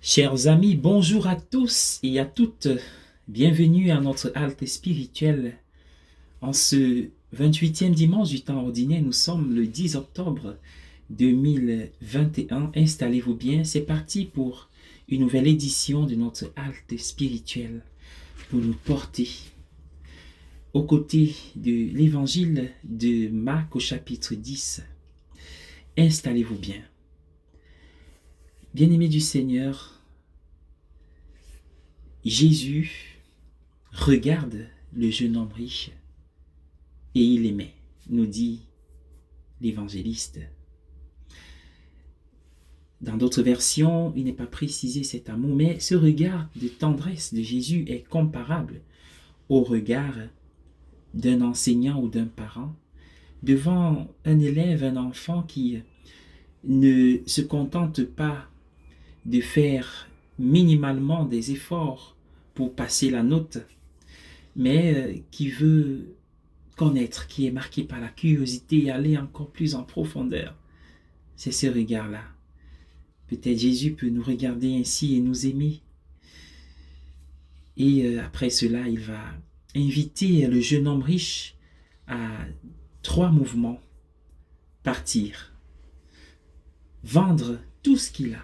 Chers amis, bonjour à tous et à toutes. Bienvenue à notre halte spirituelle. En ce 28e dimanche du temps ordinaire, nous sommes le 10 octobre 2021. Installez-vous bien, c'est parti pour une nouvelle édition de notre halte spirituelle pour nous porter aux côtés de l'évangile de Marc au chapitre 10. Installez-vous bien. Bien-aimés du Seigneur, Jésus regarde le jeune homme riche et il aimait, nous dit l'évangéliste. Dans d'autres versions, il n'est pas précisé cet amour, mais ce regard de tendresse de Jésus est comparable au regard d'un enseignant ou d'un parent devant un élève, un enfant qui ne se contente pas de faire minimalement des efforts pour passer la note, mais qui veut connaître, qui est marqué par la curiosité et aller encore plus en profondeur. C'est ce regard-là. Peut-être Jésus peut nous regarder ainsi et nous aimer. Et après cela, il va inviter le jeune homme riche à 3 mouvements. Partir, vendre tout ce qu'il a,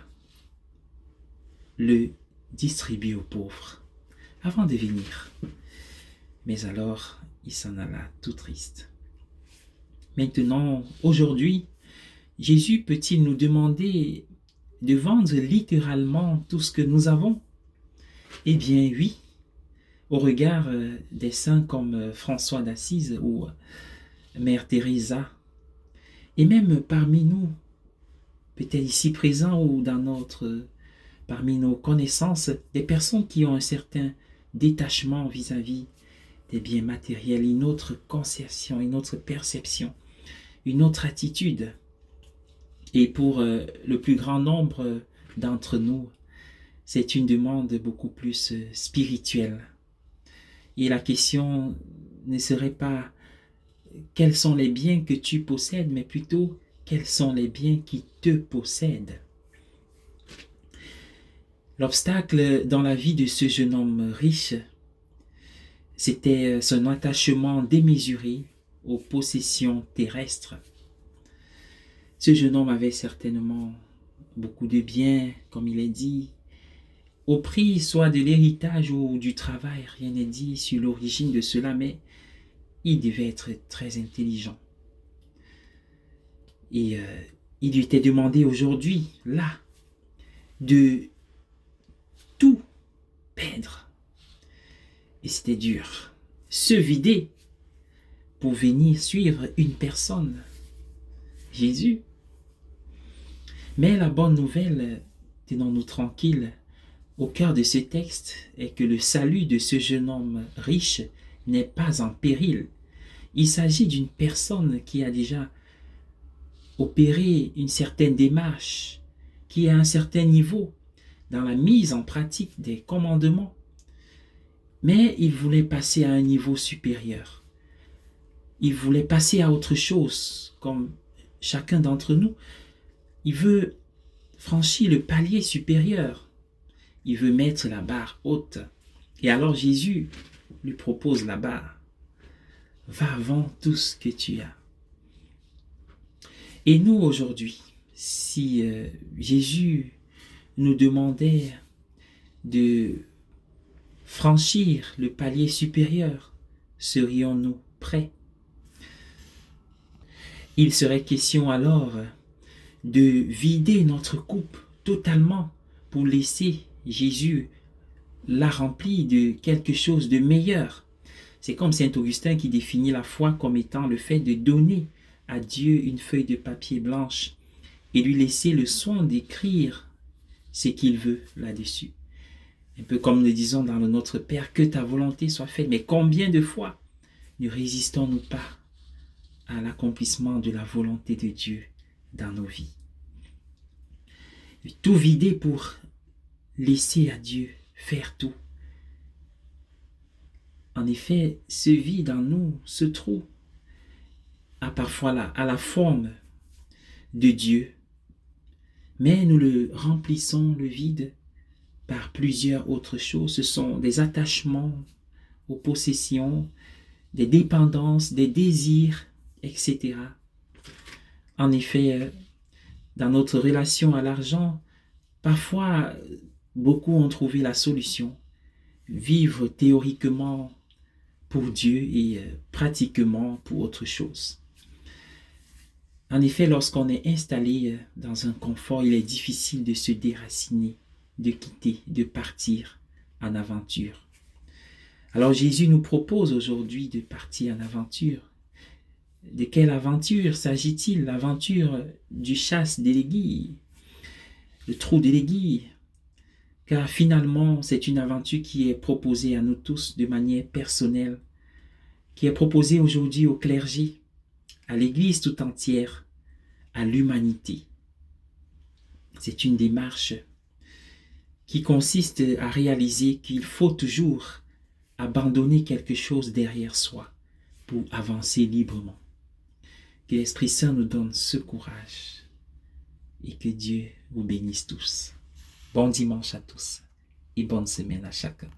le distribuer aux pauvres, avant de venir. Mais alors, il s'en alla tout triste. Maintenant, aujourd'hui, Jésus peut-il nous demander de vendre littéralement tout ce que nous avons? Eh bien oui, au regard des saints comme François d'Assise ou Mère Teresa, et même parmi nous, peut-être ici présents ou parmi nos connaissances, des personnes qui ont un certain détachement vis-à-vis des biens matériels, une autre conception, une autre perception, une autre attitude. Et pour le plus grand nombre d'entre nous, c'est une demande beaucoup plus spirituelle. Et la question ne serait pas quels sont les biens que tu possèdes, mais plutôt quels sont les biens qui te possèdent. L'obstacle dans la vie de ce jeune homme riche, c'était son attachement démesuré aux possessions terrestres. Ce jeune homme avait certainement beaucoup de biens, comme il est dit, au prix soit de l'héritage ou du travail, rien n'est dit sur l'origine de cela, mais il devait être très intelligent. Et il lui était demandé aujourd'hui, là, de tout perdre. Et c'était dur. Se vider pour venir suivre une personne, Jésus. Mais la bonne nouvelle, tenons-nous tranquilles, au cœur de ce texte est que le salut de ce jeune homme riche n'est pas en péril. Il s'agit d'une personne qui a déjà opéré une certaine démarche, qui est à un certain niveau dans la mise en pratique des commandements. Mais il voulait passer à un niveau supérieur. Il voulait passer à autre chose, comme chacun d'entre nous. Il veut franchir le palier supérieur. Il veut mettre la barre haute. Et alors Jésus lui propose la barre. Va vendre tout ce que tu as. Et nous aujourd'hui, si Jésus nous demandait de franchir le palier supérieur, serions-nous prêts? Il serait question alors de vider notre coupe totalement pour laisser Jésus la remplir de quelque chose de meilleur. C'est comme Saint Augustin qui définit la foi comme étant le fait de donner à Dieu une feuille de papier blanche et lui laisser le soin d'écrire ce qu'il veut là-dessus. Un peu comme nous disons dans le Notre Père, que ta volonté soit faite. Mais combien de fois ne résistons-nous pas à l'accomplissement de la volonté de Dieu dans nos vies? Tout vider pour laisser à Dieu faire tout. En effet, ce vide en nous, ce trou, a parfois à la forme de Dieu, mais nous le remplissons, le vide, par plusieurs autres choses. Ce sont des attachements aux possessions, des dépendances, des désirs, etc. En effet, dans notre relation à l'argent, parfois, beaucoup ont trouvé la solution. Vivre théoriquement pour Dieu et pratiquement pour autre chose. En effet, lorsqu'on est installé dans un confort, il est difficile de se déraciner, de quitter, de partir en aventure. Alors Jésus nous propose aujourd'hui de partir en aventure. De quelle aventure s'agit-il? L'aventure du chasse des l'aiguille, le trou de l'aiguille. Car finalement, c'est une aventure qui est proposée à nous tous de manière personnelle, qui est proposée aujourd'hui au clergé, à l'Église tout entière, à l'humanité. C'est une démarche qui consiste à réaliser qu'il faut toujours abandonner quelque chose derrière soi pour avancer librement. Que l'Esprit Saint nous donne ce courage et que Dieu vous bénisse tous. Bon dimanche à tous et bonne semaine à chacun.